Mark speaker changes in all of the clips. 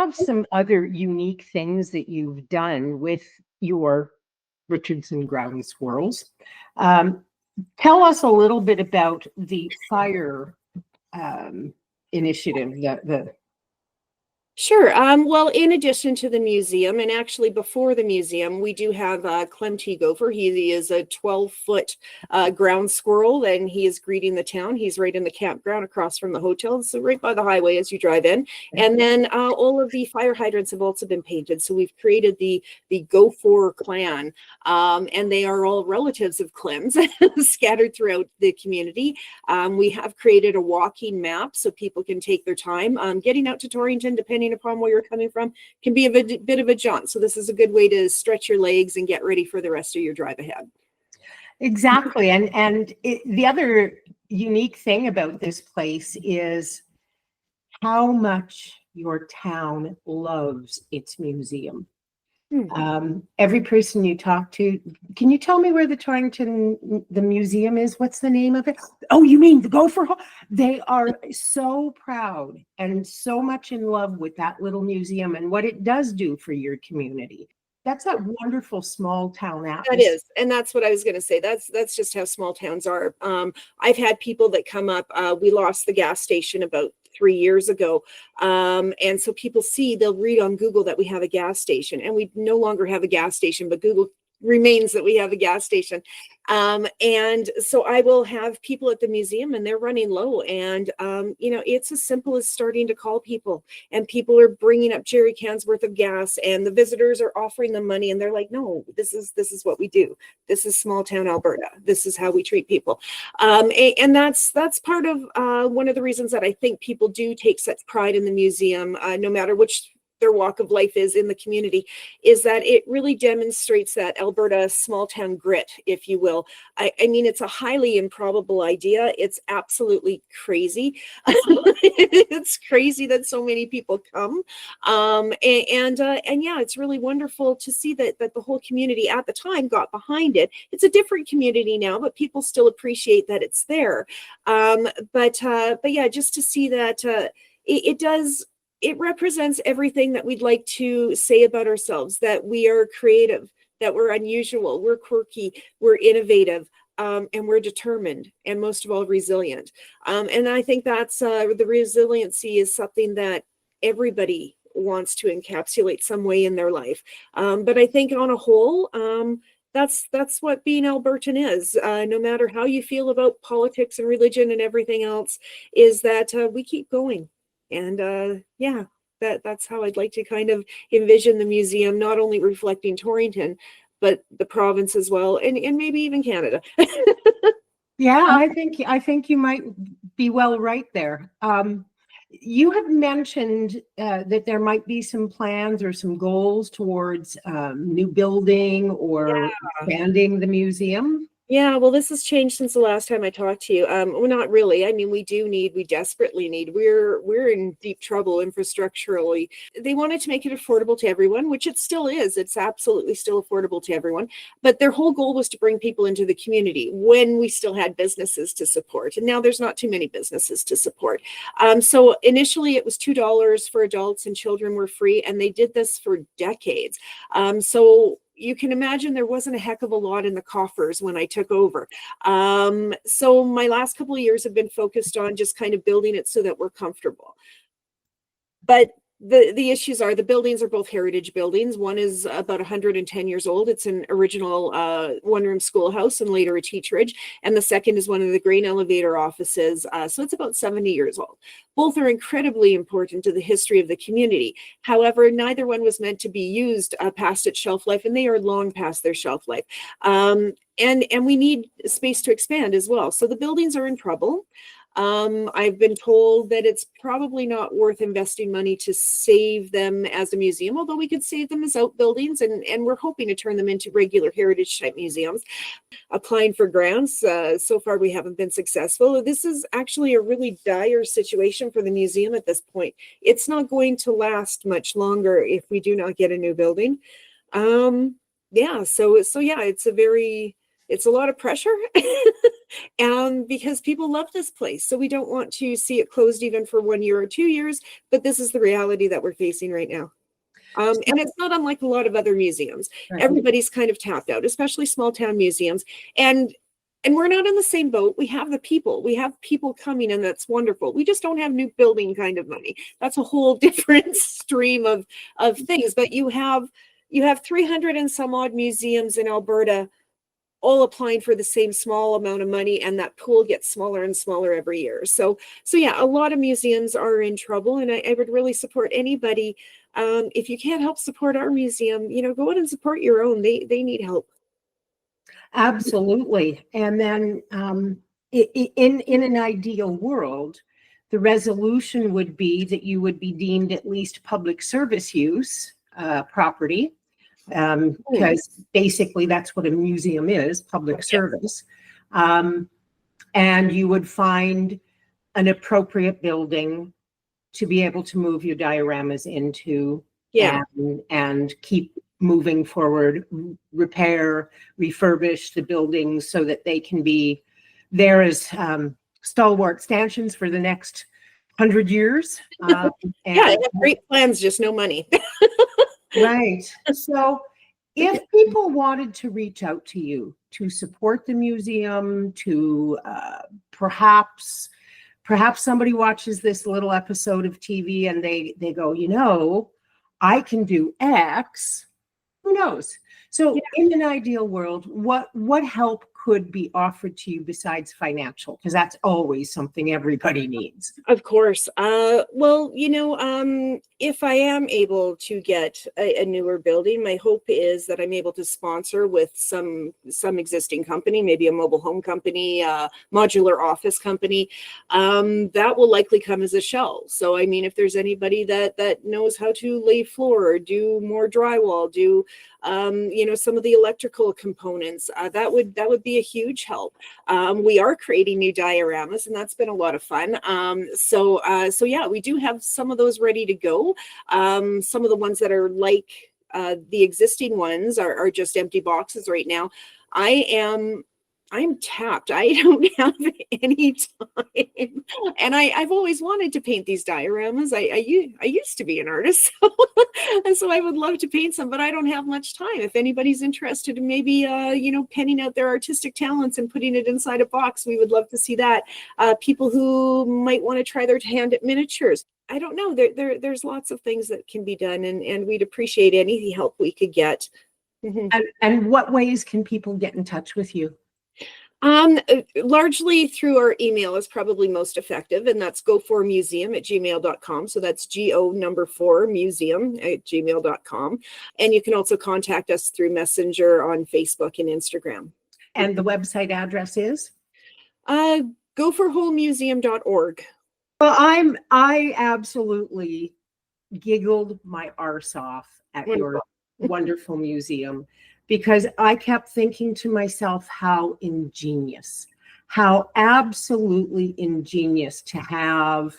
Speaker 1: have some other unique things that you've done with your Richardson ground squirrels. Um, Tell us a little bit about the fire initiative, the
Speaker 2: Sure. Well, in addition to the museum, and actually before the museum, we do have Clem T. Gopher. He is a 12-foot ground squirrel, and he is greeting the town. He's right in the campground across from the hotel, so right by the highway as you drive in. And then all of the fire hydrants have also been painted. So we've created the Gopher clan, and they are all relatives of Clem's scattered throughout the community. We have created a walking map so people can take their time. Getting out to Torrington, depending upon where you're coming from, can be a bit of a jaunt. So this is a good way to stretch your legs and get ready for the rest of your drive ahead.
Speaker 1: Exactly. And the other unique thing about this place is how much your town loves its museum. Every person you talk to, can you tell me where the Torrington, the museum is? What's the name of it? Oh, you mean the Gopher Hole? They are so proud and so much in love with that little museum and what it does do for your community. That's that wonderful small town atmosphere.
Speaker 2: That is, and that's what I was going to say. That's just how small towns are. I've had people that come up. We lost the gas station about 3 years ago. And so people they'll read on Google that we have a gas station, and we no longer have a gas station, but Google remains that we have a gas station. And so I will have people at the museum and they're running low. And, it's as simple as starting to call people, and people are bringing up jerry cans worth of gas, and the visitors are offering them money. And they're like, no, this is what we do. This is small town Alberta. This is how we treat people. And that's part of one of the reasons that I think people do take such pride in the museum, no matter which their walk of life is in the community, is that it really demonstrates that Alberta small town grit, if you will. I mean, it's a highly improbable idea. It's absolutely crazy. It's crazy that so many people come. And yeah, it's really wonderful to see that the whole community at the time got behind it. It's a different community now, but people still appreciate that it's there. But yeah, just to see that it represents everything that we'd like to say about ourselves, that we are creative, that we're unusual, we're quirky, we're innovative, and we're determined, and most of all, resilient. And I think that's the resiliency is something that everybody wants to encapsulate some way in their life. But I think on a whole, that's what being Albertan is. No matter how you feel about politics and religion and everything else, is that we keep going. And yeah, that's how I'd like to kind of envision the museum, not only reflecting Torrington, but the province as well, and maybe even Canada.
Speaker 1: Yeah, I think you might be well right there. You have mentioned that there might be some plans or some goals towards new building or expanding the museum.
Speaker 2: Yeah, well, this has changed since the last time I talked to you. Well, not really. I mean, we desperately need, we're in deep trouble infrastructurally. They wanted to make it affordable to everyone, which it still is. It's absolutely still affordable to everyone. But their whole goal was to bring people into the community when we still had businesses to support. And now there's not too many businesses to support. So initially it was $2 for adults, and children were free. And they did this for decades. So you can imagine there wasn't a heck of a lot in the coffers when I took over. So my last couple of years have been focused on just kind of building it so that we're comfortable. But the issues are, the buildings are both heritage buildings. One is about 110 years old. It's an original one-room schoolhouse and later a teacherage. And the second is one of the grain elevator offices. So it's about 70 years old. Both are incredibly important to the history of the community. However, neither one was meant to be used past its shelf life, and they are long past their shelf life. And we need space to expand as well. So the buildings are in trouble. I've been told that it's probably not worth investing money to save them as a museum, although we could save them as outbuildings, and we're hoping to turn them into regular heritage type museums. Applying for grants, so far we haven't been successful. This is actually a really dire situation for the museum at this point. It's not going to last much longer if we do not get a new building. Yeah, so yeah, it's a very it's a lot of pressure and because people love this place. So we don't want to see it closed even for 1 year or 2 years, but this is the reality that we're facing right now. And it's not unlike a lot of other museums.
Speaker 1: Right.
Speaker 2: Everybody's kind of tapped out, especially small town museums. And we're not in the same boat. We have people coming, and that's wonderful. We just don't have new building kind of money. That's a whole different stream of things. But you have 300 and some odd museums in Alberta all applying for the same small amount of money, and that pool gets smaller and smaller every year. So yeah, a lot of museums are in trouble, and I would really support anybody. If you can't help support our museum, go out and support your own. They need help.
Speaker 1: Absolutely. And then in an ideal world, the resolution would be that you would be deemed at least public service use property, because basically that's what a museum is, public service. And you would find an appropriate building to be able to move your dioramas into, and keep moving forward, repair, refurbish the buildings so that they can be there as stalwart stanchions for the next 100 years.
Speaker 2: Yeah, I have great plans, just no money.
Speaker 1: Right. So if people wanted to reach out to you to support the museum, to perhaps somebody watches this little episode of TV and they go, I can do X. Who knows? So in an ideal world, what help could be offered to you besides financial? Because that's always something everybody needs.
Speaker 2: Of course. Well, if I am able to get a newer building, my hope is that I'm able to sponsor with some existing company, maybe a mobile home company, modular office company. That will likely come as a shell. So, I mean, if there's anybody that knows how to lay floor, do more drywall, do some of the electrical components, that would be a huge help. We are creating new dioramas, and that's been a lot of fun. So yeah, we do have some of those ready to go. Some of the ones that are like the existing ones are just empty boxes right now. I'm tapped. I don't have any time, and I've always wanted to paint these dioramas. I used to be an artist, and so I would love to paint some, but I don't have much time. If anybody's interested in maybe penning out their artistic talents and putting it inside a box, we would love to see that. People who might want to try their hand at miniatures. I don't know. There's lots of things that can be done, and we'd appreciate any help we could get.
Speaker 1: And what ways can people get in touch with you?
Speaker 2: Largely through our email is probably most effective, and that's go4museum@gmail.com. So that's go4museum@gmail.com. And you can also contact us through Messenger on Facebook and Instagram.
Speaker 1: And the website address is?
Speaker 2: Gopherholemuseum.org.
Speaker 1: Well, I absolutely giggled my arse off at your wonderful museum, because I kept thinking to myself, how ingenious, how absolutely ingenious to have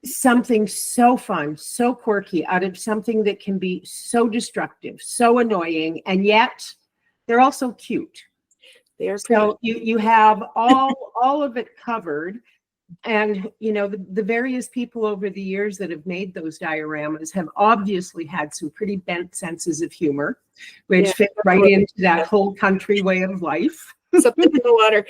Speaker 1: something so fun, so quirky out of something that can be so destructive, so annoying, and yet they're also cute.
Speaker 2: They are.
Speaker 1: So you have all of it covered. And, the various people over the years that have made those dioramas have obviously had some pretty bent senses of humor, which fit right into that whole country way of life.
Speaker 2: Something in the water.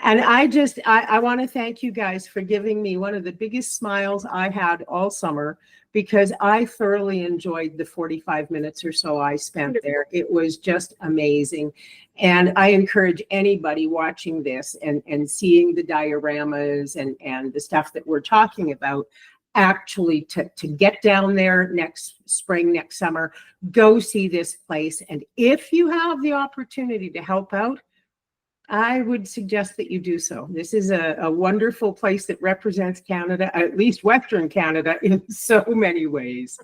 Speaker 1: And I want to thank you guys for giving me one of the biggest smiles I had all summer, because I thoroughly enjoyed the 45 minutes or so I spent there. It was just amazing. And I encourage anybody watching this and seeing the dioramas and the stuff that we're talking about, actually to get down there next spring, next summer, go see this place. And if you have the opportunity to help out, I would suggest that you do so. This is a wonderful place that represents Canada, at least Western Canada, in so many ways.